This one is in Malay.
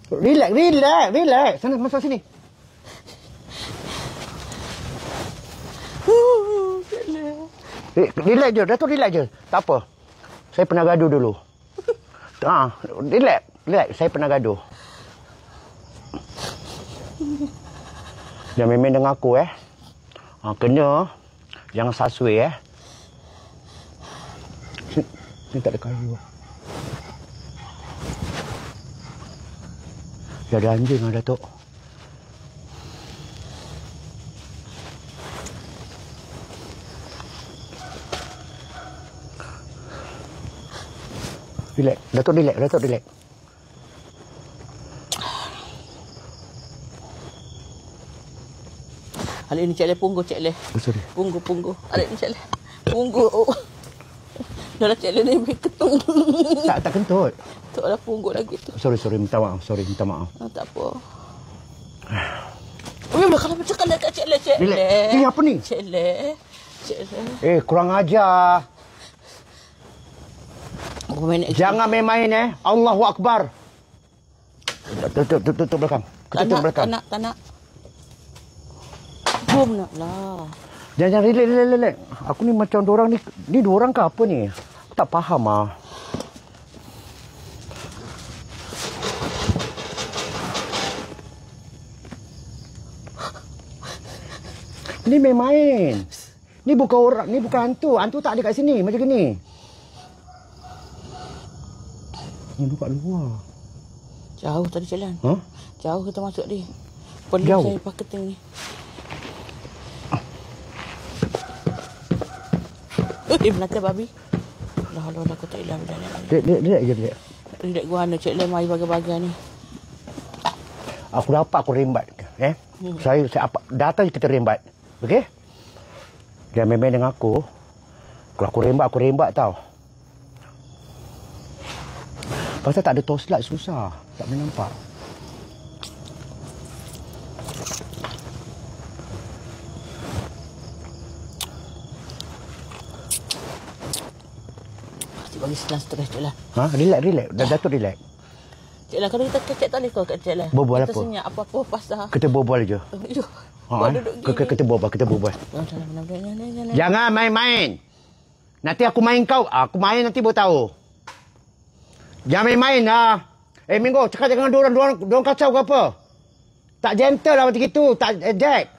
Relax, relax, relax. Sana, masuk sini. Relax je, Datuk relax je. Tak apa. Saya pernah gaduh dulu. Relax, relax. Saya pernah gaduh. Jangan main-main dengan aku, kena. Jangan sasui, Ni tak ada kayu. Dia ada anjing, Datuk. Relax. Datuk relax. Datuk relax. Alik ni Cik Le punggu Cik Le. Sorry. Punggu. Alik ni Cik Le. Punggu. Dah Cik Le ni ketung. Tak kentut. Tak ada punggu lagi tu. Sorry. Minta maaf. minta maaf. Tak apa. Kalau macam kalau kat Cik Le. Ni apa ni? Cik Le. Kurang ajar. Jangan main-main, Allahu Akbar. Tutup belakang. Tutup belakang. Tak nak. Boom nak lah. Jangan relax. Aku ni macam dorang ni dorang ke apa ni? Aku tak faham Ni main-main. Ni bukan orang, ni bukan hantu. Hantu tak ada kat sini macam gini. Ni kat luar. Jauh tadi jalan. Jauh kita masuk ni. Perlu saya marketing ni. Melata babi. Lah aku tak hilang dah. Relax je. Relax gua mana Cik Le mai bagai-bagai ni. Aku dapat aku rembat. Saya apa datang kita rembat. Okey? Jangan main-main dengan aku. Kalau aku rembat tau. Pasal tak ada torchlight susah. Tak boleh nampak. Bagi senang stres je lah. Relax. Datuk relax. Cik lah, kalau kita kecek tak boleh kau kat Cik lah. Berbual kita apa? Kita senyap apa-apa pasal. Kita berbual je. Kita berbual. Jangan main-main. Nanti aku main kau. Aku main nanti baru tahu. Jangan main-main Minggu, cakap dengan dorang kacau ke apa? Tak gentle lah macam itu. Tak Jack.